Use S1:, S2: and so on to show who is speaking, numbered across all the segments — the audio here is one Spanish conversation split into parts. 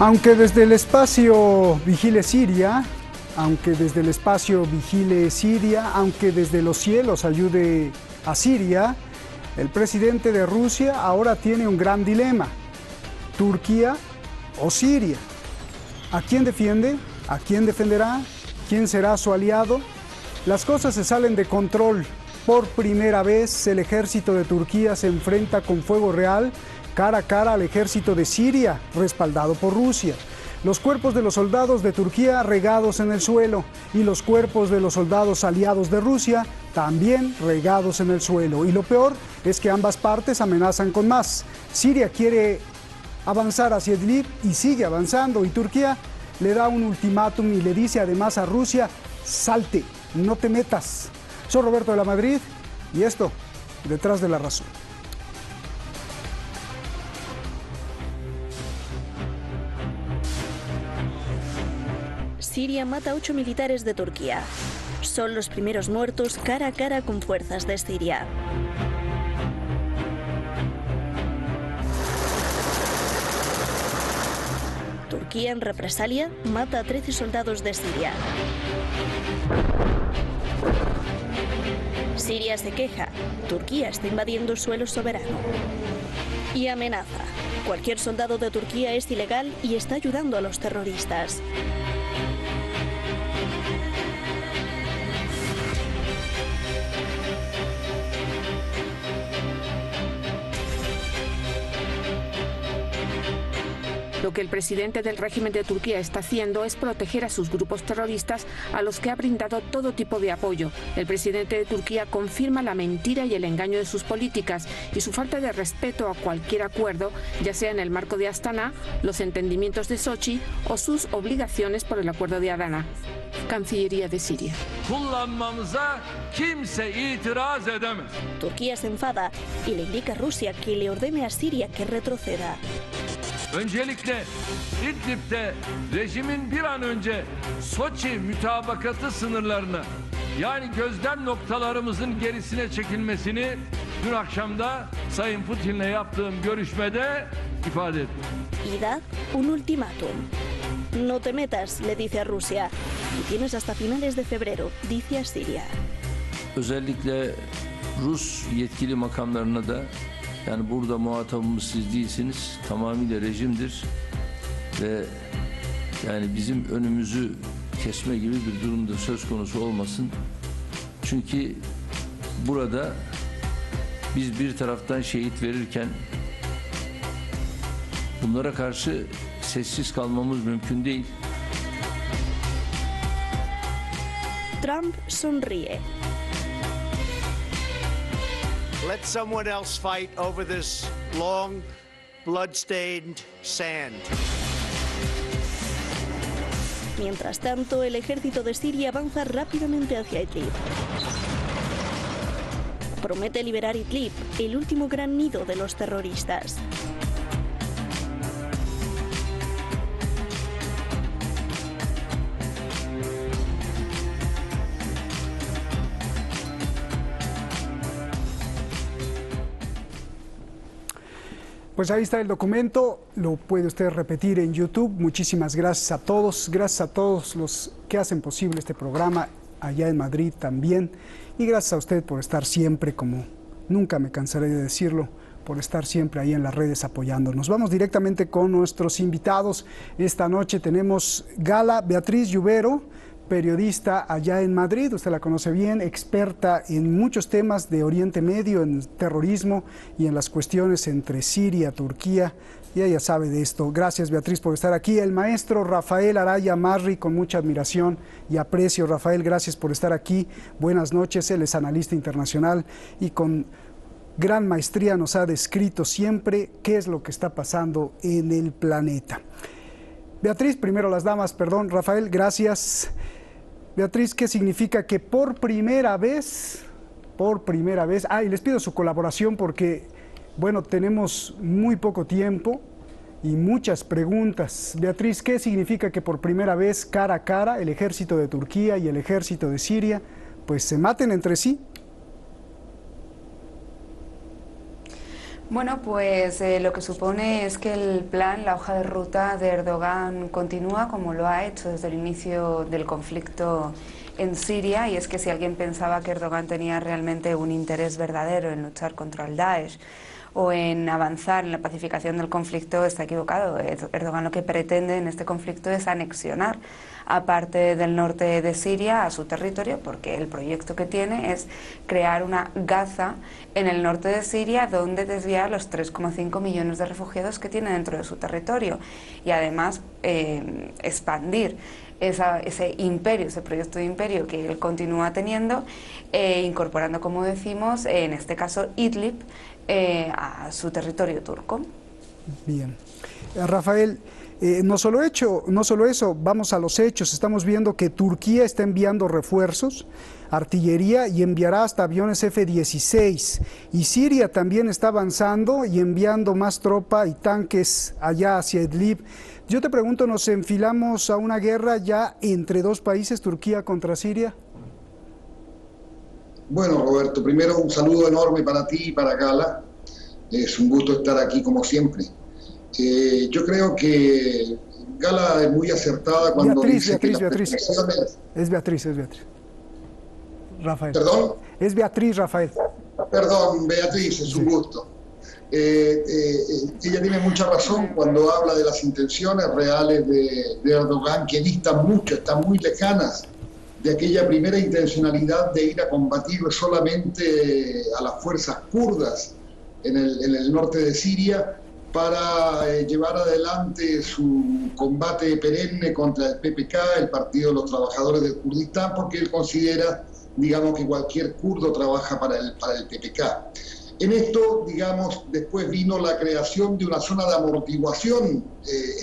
S1: Aunque desde el espacio vigile Siria, aunque desde el espacio vigile Siria, aunque desde los cielos ayude a Siria, el presidente de Rusia ahora tiene un gran dilema: ¿Turquía o Siria? ¿A quién defiende? ¿A quién defenderá? ¿Quién será su aliado? Las cosas se salen de control. Por primera vez, el ejército de Turquía se enfrenta con fuego real cara a cara al ejército de Siria, respaldado por Rusia. Los cuerpos de los soldados de Turquía regados en el suelo y los cuerpos de los soldados aliados de Rusia también regados en el suelo. Y lo peor es que ambas partes amenazan con más. Siria quiere avanzar hacia Idlib y sigue avanzando, y Turquía le da un ultimátum y le dice además a Rusia: salte, no te metas. Soy Roberto de la Madrid y esto, Detrás de la Razón.
S2: Siria mata a 8 militares de Turquía. Son los primeros muertos cara a cara con fuerzas de Siria. Turquía, en represalia, mata a 13 soldados de Siria. Siria se queja. Turquía está invadiendo suelo soberano. Y amenaza. Cualquier soldado de Turquía es ilegal y está ayudando a los terroristas.
S3: Lo que el presidente del régimen de Turquía está haciendo es proteger a sus grupos terroristas, a los que ha brindado todo tipo de apoyo. El presidente de Turquía confirma la mentira y el engaño de sus políticas y su falta de respeto a cualquier acuerdo, ya sea en el marco de Astana, los entendimientos de Sochi o sus obligaciones por el acuerdo de Adana. Cancillería de Siria.
S2: Turquía se enfada y le indica a Rusia que le ordene a Siria que retroceda.
S4: Öncelikle İdlib'de rejimin bir an önce Soçi mütabakatı sınırlarına, yani gözlem noktalarımızın gerisine çekilmesini dün akşamda Sayın Putin'le yaptığım görüşmede ifade ettim.
S2: Y da un ultimátum. No te metas, le dice a Rusia. Y tienes hasta finales de febrero, dice a Siria.
S5: Özellikle Rus yetkili makamlarına da, yani burada muhatabımız siz değilsiniz, tamamıyla rejimdir ve yani bizim önümüzü kesme gibi bir durumda söz konusu olmasın. Çünkü burada biz bir taraftan şehit verirken bunlara karşı sessiz kalmamız mümkün değil.
S2: Trump sonríe.
S6: Let someone else fight over this long, blood-stained sand.
S2: Mientras tanto, el ejército de Siria avanza rápidamente hacia Idlib. Promete liberar Idlib, el último gran nido de los terroristas.
S1: Pues ahí está el documento, lo puede usted repetir en YouTube. Muchísimas gracias a todos los que hacen posible este programa allá en Madrid también. Y gracias a usted por estar siempre, como nunca me cansaré de decirlo, por estar siempre ahí en las redes apoyándonos. Vamos directamente con nuestros invitados. Esta noche tenemos gala Beatriz Lluvero, periodista allá en Madrid, usted la conoce bien, experta en muchos temas de Oriente Medio, en terrorismo y en las cuestiones entre Siria, Turquía, y ella sabe de esto. Gracias, Beatriz, por estar aquí. El maestro Rafael Araya Marri, con mucha admiración y aprecio. Rafael, gracias por estar aquí. Buenas noches, él es analista internacional y con gran maestría nos ha descrito siempre qué es lo que está pasando en el planeta. Beatriz, primero las damas, perdón. Rafael, gracias. Beatriz, ¿qué significa que por primera vez, y les pido su colaboración porque, bueno, tenemos muy poco tiempo y muchas preguntas. Beatriz, ¿qué significa que por primera vez, cara a cara, el ejército de Turquía y el ejército de Siria, pues se maten entre sí?
S7: Bueno, pues lo que supone es que el plan, la hoja de ruta de Erdogan continúa como lo ha hecho desde el inicio del conflicto en Siria, y es que si alguien pensaba que Erdogan tenía realmente un interés verdadero en luchar contra el Daesh o en avanzar en la pacificación del conflicto, está equivocado. Erdogan lo que pretende en este conflicto es anexionar a parte del norte de Siria a su territorio, porque el proyecto que tiene es crear una Gaza en el norte de Siria donde desviar los 3,5 millones de refugiados que tiene dentro de su territorio, y además expandir ese imperio, ese proyecto de imperio que él continúa teniendo, incorporando, como decimos, en este caso Idlib, a su territorio turco.
S1: Bien. Rafael, no solo eso, vamos a los hechos. Estamos viendo que Turquía está enviando refuerzos, artillería, y enviará hasta aviones F-16. Y Siria también está avanzando y enviando más tropa y tanques allá hacia Idlib. Yo te pregunto, ¿nos enfilamos a una guerra ya entre dos países, Turquía contra Siria?
S8: Bueno, Roberto, primero un saludo enorme para ti y para Gala. Es un gusto estar aquí como siempre. Yo creo que Gala es muy acertada cuando dice que las elecciones...
S1: Es Beatriz. Rafael.
S8: ¿Perdón?
S1: Es Beatriz, Rafael.
S8: Perdón, Beatriz, es un gusto. Ella tiene mucha razón cuando habla de las intenciones reales de Erdogan, que distan mucho, están muy lejanas de aquella primera intencionalidad de ir a combatir solamente a las fuerzas kurdas en el norte de Siria, para llevar adelante su combate perenne contra el PPK, el Partido de los Trabajadores del Kurdistán, porque él considera, digamos, que cualquier kurdo trabaja para el PPK. En esto, digamos, después vino la creación de una zona de amortiguación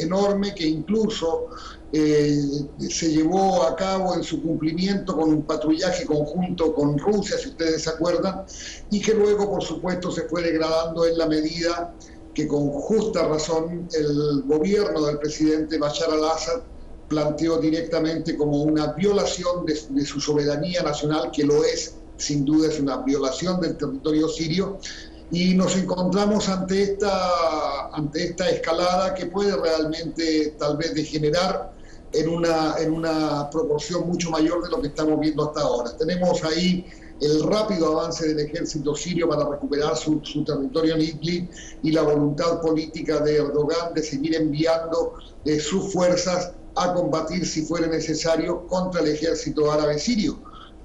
S8: enorme, que incluso se llevó a cabo en su cumplimiento con un patrullaje conjunto con Rusia, si ustedes se acuerdan, y que luego, por supuesto, se fue degradando en la medida que, con justa razón, el gobierno del presidente Bashar al-Assad planteó directamente como una violación de su soberanía nacional, que lo es, sin duda es una violación del territorio sirio, y nos encontramos ante esta escalada que puede realmente tal vez degenerar en una proporción mucho mayor de lo que estamos viendo hasta ahora. Tenemos ahí el rápido avance del ejército sirio para recuperar su territorio en Idlib, y la voluntad política de Erdogan de seguir enviando sus fuerzas a combatir, si fuera necesario, contra el ejército árabe sirio.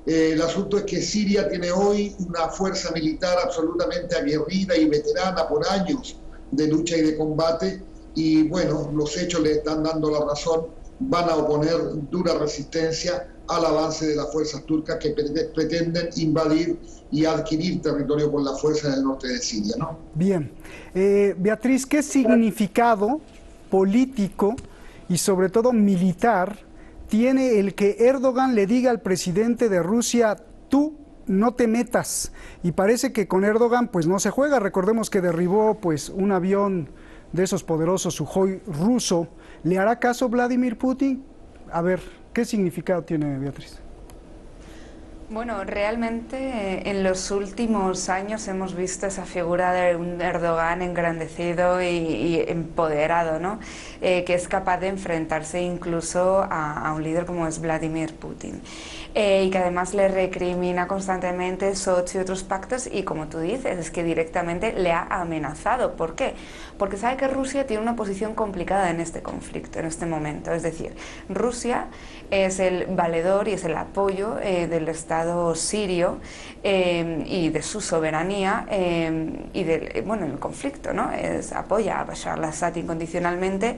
S8: El asunto es que Siria tiene hoy una fuerza militar absolutamente aguerrida y veterana por años de lucha y de combate, y bueno, los hechos le están dando la razón. Van a oponer dura resistencia al avance de las fuerzas turcas que pretenden invadir y adquirir territorio por la fuerza en el norte de Siria, ¿no?
S1: Bien. Beatriz, ¿qué significado político y sobre todo militar tiene el que Erdogan le diga al presidente de Rusia: tú no te metas? Y parece que con Erdogan pues no se juega. Recordemos que derribó pues un avión de esos poderosos Sukhoi ruso. ¿Le hará caso Vladimir Putin? A ver, ¿qué significado tiene, Beatriz?
S7: Bueno, realmente en los últimos años hemos visto esa figura de un Erdogan engrandecido y empoderado, ¿no? Que es capaz de enfrentarse incluso a un líder como es Vladimir Putin. Y que además le recrimina constantemente Sochi y otros pactos, y como tú dices, es que directamente le ha amenazado. ¿Por qué? Porque sabe que Rusia tiene una posición complicada en este conflicto, en este momento. Es decir, Rusia es el valedor y es el apoyo del Estado sirio y de su soberanía y el conflicto, ¿no? Apoya a Bashar al-Assad incondicionalmente,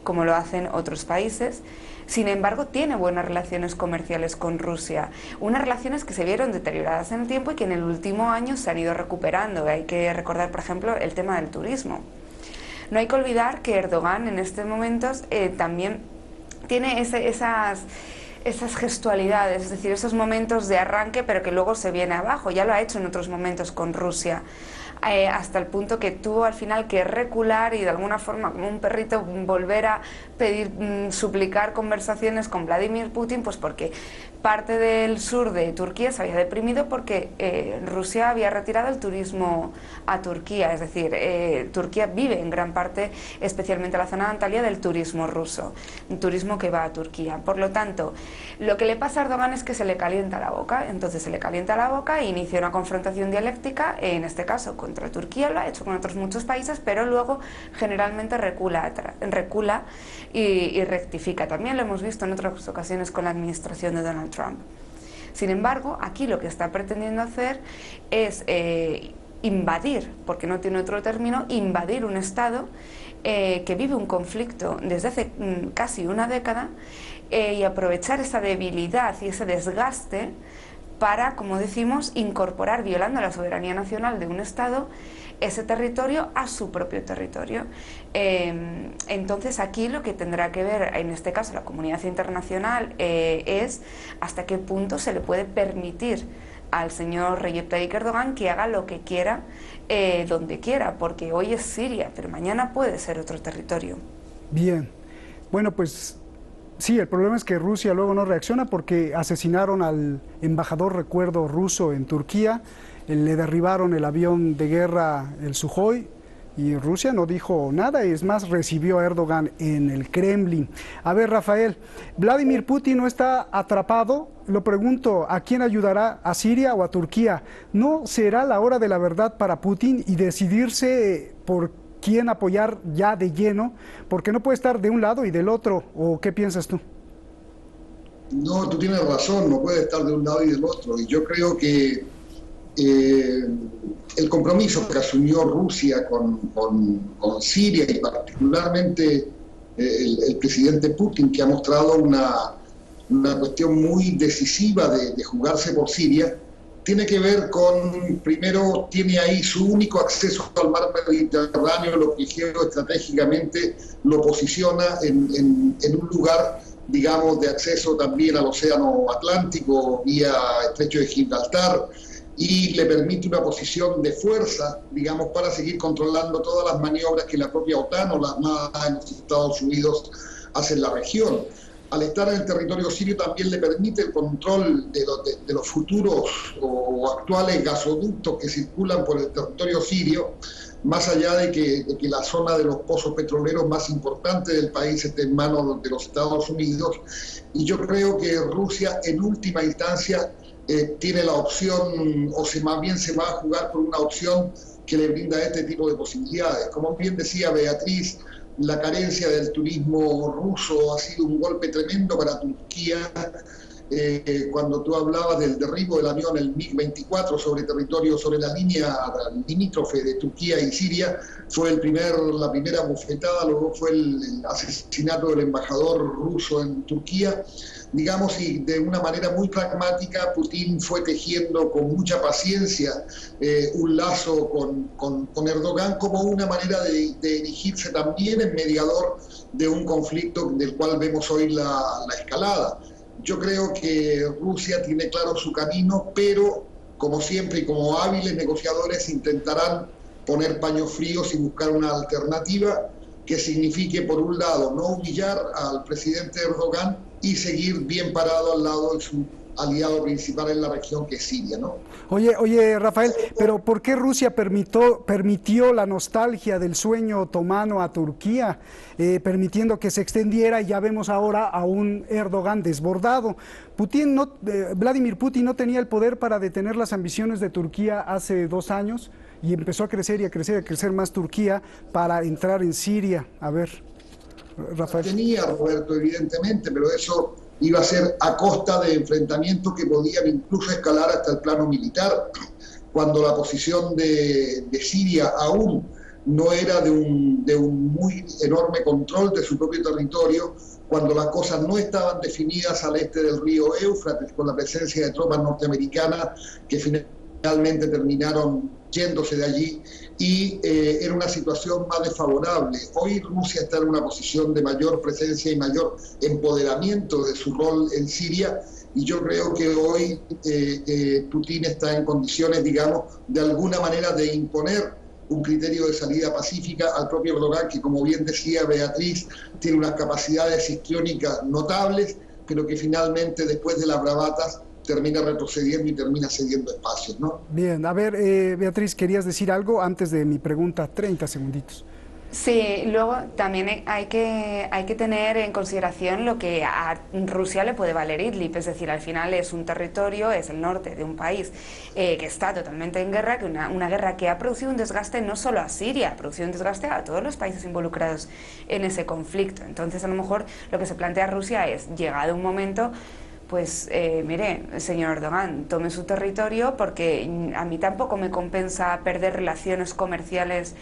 S7: como lo hacen otros países. Sin embargo, tiene buenas relaciones comerciales con Rusia, unas relaciones que se vieron deterioradas en el tiempo y que en el último año se han ido recuperando. Hay que recordar, por ejemplo, el tema del turismo. No hay que olvidar que Erdogan en estos momentos también tiene esas gestualidades, es decir, esos momentos de arranque, pero que luego se viene abajo. Ya lo ha hecho en otros momentos con Rusia. hasta el punto que tuvo al final que recular y de alguna forma, como un perrito, volver a pedir, suplicar conversaciones con Vladimir Putin, pues porque parte del sur de Turquía se había deprimido porque Rusia había retirado el turismo a Turquía, es decir, Turquía vive en gran parte, especialmente la zona de Antalya, del turismo ruso, un turismo que va a Turquía. Por lo tanto, lo que le pasa a Erdogan es que se le calienta la boca, entonces se le calienta la boca e inicia una confrontación dialéctica, en este caso contra Turquía, lo ha hecho con otros muchos países, pero luego generalmente recula y rectifica. También lo hemos visto en otras ocasiones con la administración de Donald Trump. Sin embargo, aquí lo que está pretendiendo hacer es invadir, porque no tiene otro término, invadir un Estado que vive un conflicto desde hace casi una década y aprovechar esa debilidad y ese desgaste para, como decimos, incorporar, violando la soberanía nacional de un Estado, ese territorio a su propio territorio. Entonces aquí lo que tendrá que ver, en este caso la comunidad internacional, es hasta qué punto se le puede permitir al señor Recep Tayyip Erdogan que haga lo que quiera, donde quiera, porque hoy es Siria, pero mañana puede ser otro territorio.
S1: Bien, bueno, pues sí, el problema es que Rusia luego no reacciona porque asesinaron al embajador, recuerdo, ruso en Turquía, le derribaron el avión de guerra, el Sukhoi, y Rusia no dijo nada, y es más, recibió a Erdogan en el Kremlin. A ver, Rafael, ¿Vladimir Putin no está atrapado? Lo pregunto, ¿a quién ayudará? ¿A Siria o a Turquía? ¿No será la hora de la verdad para Putin y decidirse por quién apoyar ya de lleno? Porque no puede estar de un lado y del otro, ¿o qué piensas tú?
S8: No, tú tienes razón, no puede estar de un lado y del otro. Y yo creo que el compromiso que asumió Rusia con Siria y particularmente el presidente Putin, que ha mostrado una cuestión muy decisiva de jugarse por Siria, tiene que ver con, primero, tiene ahí su único acceso al mar Mediterráneo, lo que geoestratégicamente lo posiciona en un lugar, digamos, de acceso también al Océano Atlántico vía Estrecho de Gibraltar, y le permite una posición de fuerza, digamos, para seguir controlando todas las maniobras que la propia OTAN o la Armada de los Estados Unidos hacen en la región. Al estar en el territorio sirio también le permite el control de los futuros o actuales gasoductos que circulan por el territorio sirio, más allá de que la zona de los pozos petroleros más importantes del país esté en manos de los Estados Unidos. Y yo creo que Rusia, en última instancia, tiene la opción, más bien se va a jugar por una opción que le brinda este tipo de posibilidades. Como bien decía Beatriz, la carencia del turismo ruso ha sido un golpe tremendo para Turquía. Cuando tú hablabas del derribo del avión, el MiG-24, sobre la línea limítrofe de Turquía y Siria, fue la primera bofetada, luego fue el asesinato del embajador ruso en Turquía. Digamos, y de una manera muy pragmática, Putin fue tejiendo con mucha paciencia un lazo con Erdogan como una manera de erigirse también en mediador de un conflicto del cual vemos hoy la escalada. Yo creo que Rusia tiene claro su camino, pero como siempre y como hábiles negociadores intentarán poner paños fríos y buscar una alternativa que signifique, por un lado, no humillar al presidente Erdogan y seguir bien parado al lado de su aliado principal en la región, que es Siria, ¿no?
S1: Oye, Rafael, pero ¿por qué Rusia permitió la nostalgia del sueño otomano a Turquía, permitiendo que se extendiera, y ya vemos ahora a un Erdogan desbordado? Vladimir Putin no tenía el poder para detener las ambiciones de Turquía hace 2 años y empezó a crecer y a crecer, a crecer más Turquía para entrar en Siria. A ver, Rafael.
S8: Tenía, Roberto, evidentemente, pero eso iba a ser a costa de enfrentamientos que podían incluso escalar hasta el plano militar, cuando la posición de Siria aún no era de un muy enorme control de su propio territorio, cuando las cosas no estaban definidas al este del río Éufrates, con la presencia de tropas norteamericanas que finalmente terminaron yéndose de allí, y era una situación más desfavorable. Hoy Rusia está en una posición de mayor presencia y mayor empoderamiento de su rol en Siria, y yo creo que hoy Putin está en condiciones, digamos, de alguna manera de imponer un criterio de salida pacífica al propio Erdogan, que, como bien decía Beatriz, tiene unas capacidades histriónicas notables, pero que finalmente, después de las bravatas, termina retrocediendo y termina cediendo espacios, ¿no?
S1: Bien, a ver, Beatriz, ¿querías decir algo antes de mi pregunta? 30 segunditos.
S7: Sí, luego también hay que tener en consideración lo que a Rusia le puede valer Idlib, es decir, al final es un territorio, es el norte de un país que está totalmente en guerra, que una guerra que ha producido un desgaste no solo a Siria, ha producido un desgaste a todos los países involucrados en ese conflicto. Entonces, a lo mejor lo que se plantea Rusia es, llegado un momento, pues mire, señor Erdogan, tome su territorio, porque a mí tampoco me compensa perder relaciones comerciales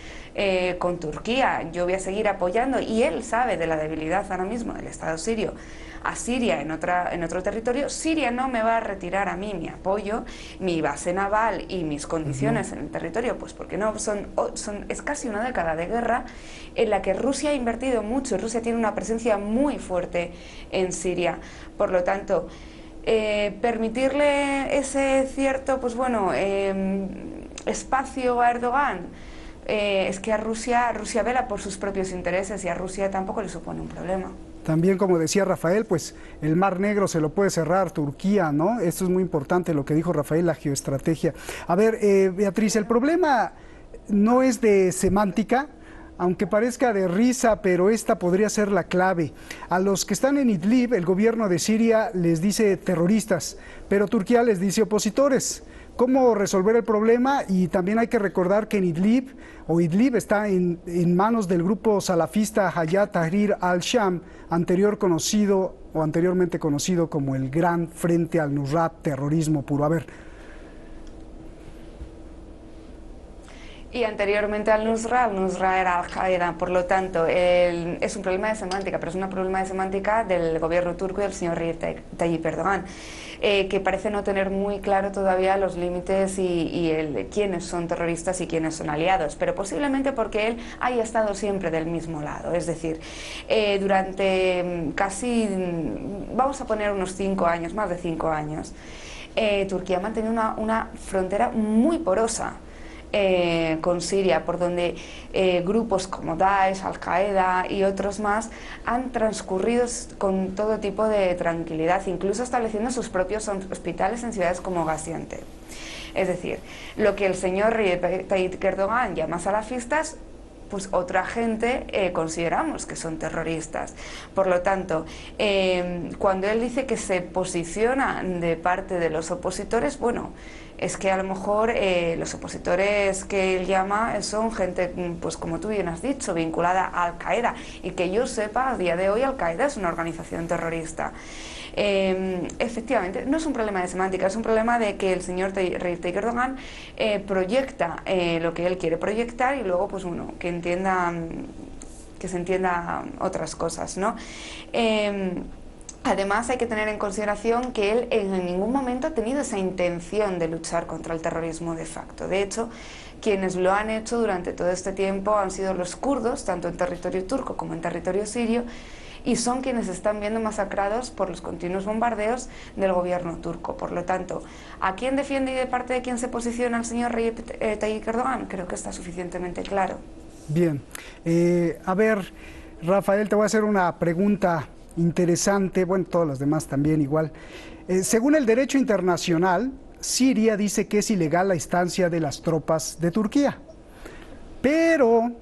S7: con Turquía. Yo voy a seguir apoyando, y él sabe de la debilidad ahora mismo del Estado sirio, a Siria en otro territorio. Siria no me va a retirar a mí mi apoyo, mi base naval y mis condiciones en el territorio, pues porque no, es casi una década de guerra en la que Rusia ha invertido mucho. Rusia tiene una presencia muy fuerte en Siria. Por lo tanto, permitirle ese cierto, pues bueno, espacio a Erdogan, es que a Rusia vela por sus propios intereses, y a Rusia tampoco le supone un problema.
S1: También, como decía Rafael, pues el Mar Negro se lo puede cerrar Turquía, ¿no? Esto es muy importante, lo que dijo Rafael, la geoestrategia. A ver, Beatriz, el problema no es de semántica, aunque parezca de risa, pero esta podría ser la clave. A los que están en Idlib, el gobierno de Siria les dice terroristas, pero Turquía les dice opositores. ¿Cómo resolver el problema? Y también hay que recordar que en Idlib está en manos del grupo salafista Hayat Tahrir al-Sham, anteriormente conocido como el Gran Frente al-Nusrat, terrorismo puro. A ver.
S7: Y anteriormente al-Nusra era Al-Qaeda, por lo tanto, es un problema de semántica, pero es un problema de semántica del gobierno turco y del señor Recep Tayyip Erdogan, que parece no tener muy claro todavía los límites y quiénes son terroristas y quiénes son aliados, pero posiblemente porque él haya estado siempre del mismo lado. Es decir, durante casi, vamos a poner unos 5 años, más de 5 años, Turquía ha mantenido una frontera muy porosa con Siria, por donde grupos como Daesh, Al-Qaeda y otros más han transcurrido con todo tipo de tranquilidad, incluso estableciendo sus propios hospitales en ciudades como Gaziantep. Es decir, lo que el señor Recep Tayyip Erdogan llama salafistas, pues otra gente consideramos que son terroristas. Por lo tanto, cuando él dice que se posiciona de parte de los opositores, bueno, es que a lo mejor los opositores que él llama son gente, pues como tú bien has dicho, vinculada a Al-Qaeda, y que yo sepa, a día de hoy Al-Qaeda es una organización terrorista. Efectivamente, no es un problema de semántica, es un problema de que el señor Recep Tayyip Erdogan proyecta lo que él quiere proyectar, y luego, pues uno, que se entienda otras cosas, ¿no? Además, hay que tener en consideración que él en ningún momento ha tenido esa intención de luchar contra el terrorismo de facto. De hecho, quienes lo han hecho durante todo este tiempo han sido los kurdos, tanto en territorio turco como en territorio sirio, y son quienes están viendo masacrados por los continuos bombardeos del gobierno turco. Por lo tanto, ¿a quién defiende y de parte de quién se posiciona el señor Recep Tayyip Erdogan? Creo que está suficientemente claro.
S1: Bien. A ver, Rafael, te voy a hacer una pregunta interesante, bueno, todas las demás también igual. Según el derecho internacional, Siria dice que es ilegal la estancia de las tropas de Turquía, pero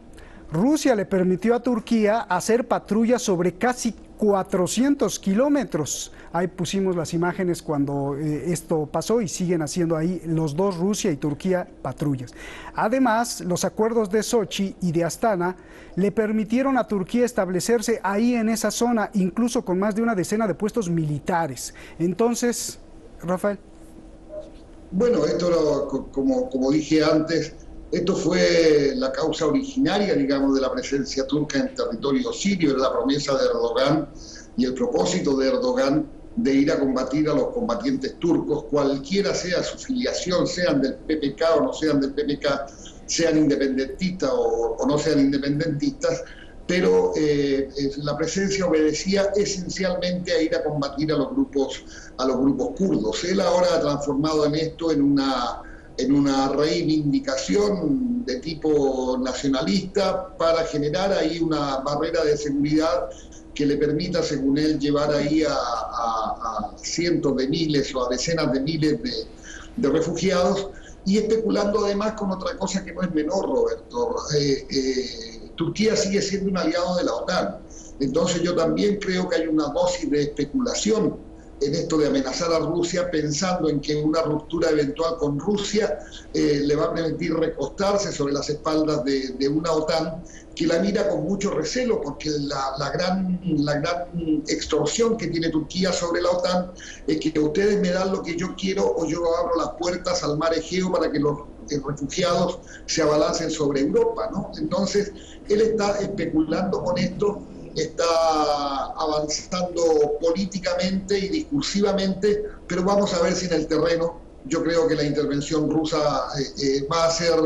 S1: Rusia le permitió a Turquía hacer patrullas sobre casi 400 kilómetros. Ahí pusimos las imágenes cuando esto pasó, y siguen haciendo ahí los dos, Rusia y Turquía, patrullas. Además, los acuerdos de Sochi y de Astana le permitieron a Turquía establecerse ahí en esa zona, incluso con más de una decena de puestos militares. Entonces, Rafael.
S8: Bueno, esto, como dije antes, esto fue la causa originaria, digamos, de la presencia turca en territorio sirio. Era la promesa de Erdogan y el propósito de Erdogan de ir a combatir a los combatientes turcos, cualquiera sea su filiación, sean del PPK o no sean del PPK, sean independentistas o no sean independentistas, pero la presencia obedecía esencialmente a ir a combatir a los grupos kurdos. Él ahora ha transformado en esto en una reivindicación de tipo nacionalista para generar ahí una barrera de seguridad que le permita, según él, llevar ahí a cientos de miles o a decenas de miles de refugiados, y especulando además con otra cosa que no es menor, Roberto. Turquía sigue siendo un aliado de la OTAN. Entonces yo también creo que hay una dosis de especulación en esto de amenazar a Rusia, pensando en que una ruptura eventual con Rusia le va a permitir recostarse sobre las espaldas de una OTAN que la mira con mucho recelo, porque la gran extorsión que tiene Turquía sobre la OTAN es que ustedes me dan lo que yo quiero o yo abro las puertas al mar Egeo para que los refugiados se abalancen sobre Europa, ¿no? Entonces, él está especulando con esto, está avanzando políticamente y discursivamente, pero vamos a ver si en el terreno, yo creo que la intervención rusa va a ser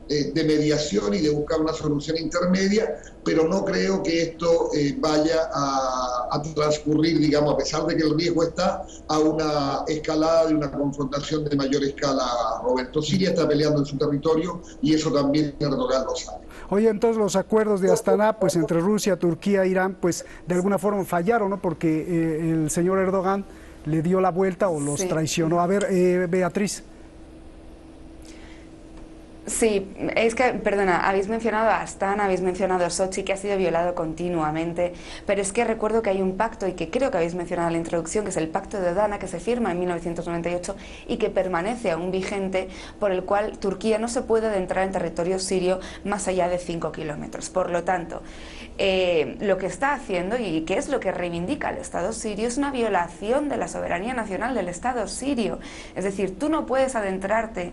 S8: de mediación y de buscar una solución intermedia, pero no creo que esto vaya a transcurrir, digamos, a pesar de que el riesgo está, a una escalada de una confrontación de mayor escala, Roberto. Siria está peleando en su territorio y eso también Erdogan lo sabe.
S1: Oye, entonces los acuerdos de Astana, pues entre Rusia, Turquía, Irán, pues de alguna forma fallaron, ¿no? Porque el señor Erdogan le dio la vuelta o los traicionó. A ver, Beatriz.
S7: Sí, es que, perdona, habéis mencionado a Astana, habéis mencionado a Sochi, que ha sido violado continuamente, pero es que recuerdo que hay un pacto, y que creo que habéis mencionado en la introducción, que es el Pacto de Adana, que se firma en 1998 y que permanece aún vigente, por el cual Turquía no se puede adentrar en territorio sirio más allá de 5 kilómetros. Por lo tanto, lo que está haciendo, y que es lo que reivindica el Estado sirio, es una violación de la soberanía nacional del Estado sirio. Es decir, tú no puedes adentrarte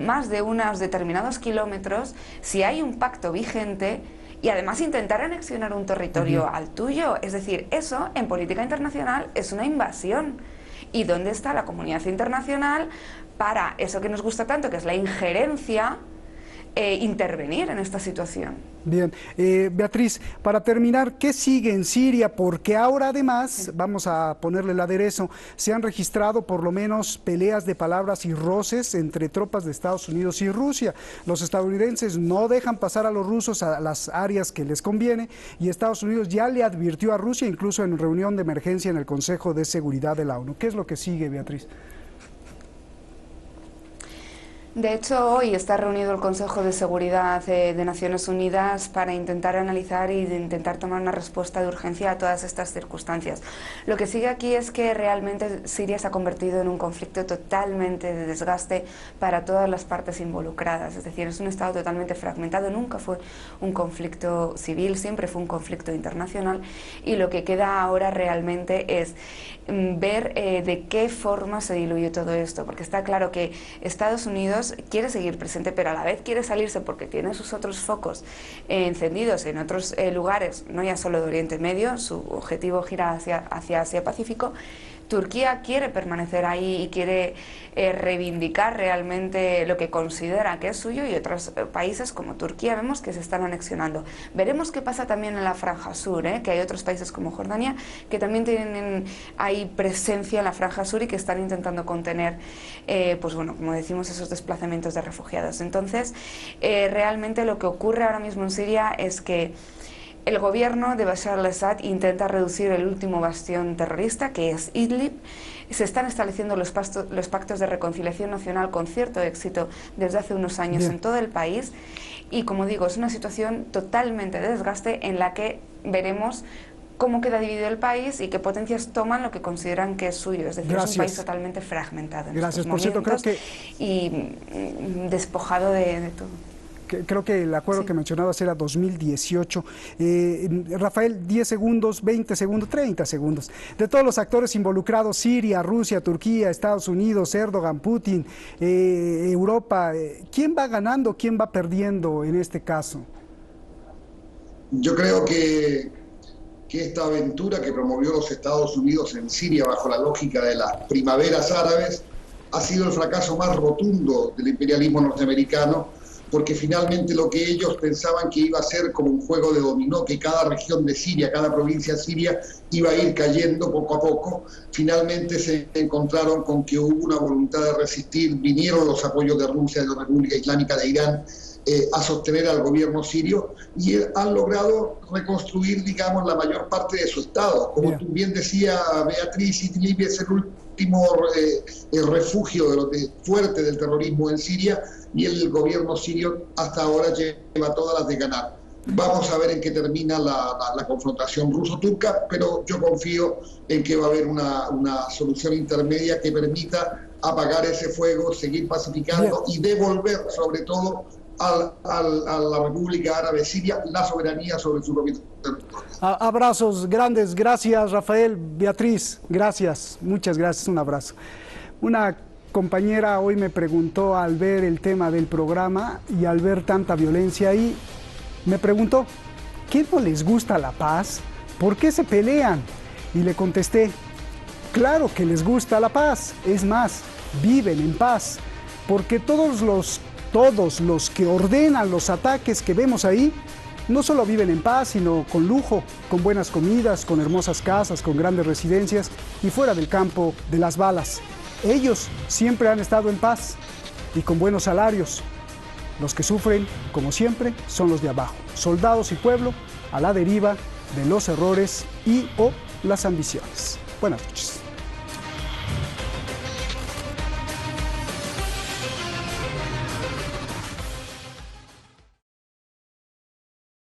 S7: más de unos determinados kilómetros si hay un pacto vigente y además intentar anexionar un territorio al tuyo. Es decir, eso en política internacional es una invasión. ¿Y dónde está la comunidad internacional para eso que nos gusta tanto, que es la injerencia, intervenir en esta situación?
S1: Bien, Beatriz, para terminar, ¿qué sigue en Siria? Porque ahora además, vamos a ponerle el aderezo, se han registrado por lo menos peleas de palabras y roces entre tropas de Estados Unidos y Rusia. Los estadounidenses no dejan pasar a los rusos a las áreas que les conviene, y Estados Unidos ya le advirtió a Rusia, incluso en reunión de emergencia en el Consejo de Seguridad de la ONU. ¿Qué es lo que sigue, Beatriz?
S7: De hecho, hoy está reunido el Consejo de Seguridad de Naciones Unidas para intentar analizar y intentar tomar una respuesta de urgencia a todas estas circunstancias. Lo que sigue aquí es que realmente Siria se ha convertido en un conflicto totalmente de desgaste para todas las partes involucradas. Es decir, es un estado totalmente fragmentado, nunca fue un conflicto civil, siempre fue un conflicto internacional, y lo que queda ahora realmente es ver de qué forma se diluye todo esto, porque está claro que Estados Unidos quiere seguir presente, pero a la vez quiere salirse porque tiene sus otros focos encendidos en otros lugares, no ya solo de Oriente Medio, su objetivo gira hacia Asia-Pacífico. Turquía quiere permanecer ahí y quiere reivindicar realmente lo que considera que es suyo, y otros países como Turquía vemos que se están anexionando. Veremos qué pasa también en la Franja Sur, que hay otros países como Jordania que también tienen ahí presencia en la Franja Sur y que están intentando contener, pues bueno, como decimos, esos desplazamientos de refugiados. Entonces, realmente lo que ocurre ahora mismo en Siria es que el gobierno de Bashar al-Assad intenta reducir el último bastión terrorista, que es Idlib. Se están estableciendo los pactos de reconciliación nacional con cierto éxito desde hace unos años en todo el país. Y como digo, es una situación totalmente de desgaste en la que veremos cómo queda dividido el país y qué potencias toman lo que consideran que es suyo. Es decir, es un país totalmente fragmentado en estos momentos. Por cierto, creo que y despojado de todo.
S1: Creo que el acuerdo que mencionabas era 2018. Rafael, 10 segundos, 20 segundos, 30 segundos. De todos los actores involucrados, Siria, Rusia, Turquía, Estados Unidos, Erdogan, Putin, Europa, ¿quién va ganando, quién va perdiendo en este caso?
S8: Yo creo que esta aventura que promovió los Estados Unidos en Siria bajo la lógica de las primaveras árabes ha sido el fracaso más rotundo del imperialismo norteamericano, porque finalmente lo que ellos pensaban que iba a ser como un juego de dominó, que cada región de Siria, cada provincia siria iba a ir cayendo poco a poco, finalmente se encontraron con que hubo una voluntad de resistir, vinieron los apoyos de Rusia, de la República Islámica de Irán, a sostener al gobierno sirio y han logrado reconstruir, digamos, la mayor parte de su estado. Como tú bien decía, Beatriz, Idlib es el último refugio fuerte del terrorismo en Siria y el gobierno sirio hasta ahora lleva todas las de ganar. Vamos a ver en qué termina la confrontación ruso-turca, pero yo confío en que va a haber una solución intermedia que permita apagar ese fuego, seguir pacificando y devolver, sobre todo, a la República Árabe Siria la soberanía sobre su propio territorio.
S1: Abrazos grandes, gracias Rafael, Beatriz, gracias, muchas gracias, un abrazo. Una compañera hoy me preguntó al ver el tema del programa y al ver tanta violencia ahí, me preguntó, ¿qué no les gusta la paz? ¿Por qué se pelean? Y le contesté, claro que les gusta la paz, es más, viven en paz, porque todos los que ordenan los ataques que vemos ahí, no solo viven en paz, sino con lujo, con buenas comidas, con hermosas casas, con grandes residencias y fuera del campo de las balas. Ellos siempre han estado en paz y con buenos salarios. Los que sufren, como siempre, son los de abajo, soldados y pueblo a la deriva de los errores y o las ambiciones. Buenas noches.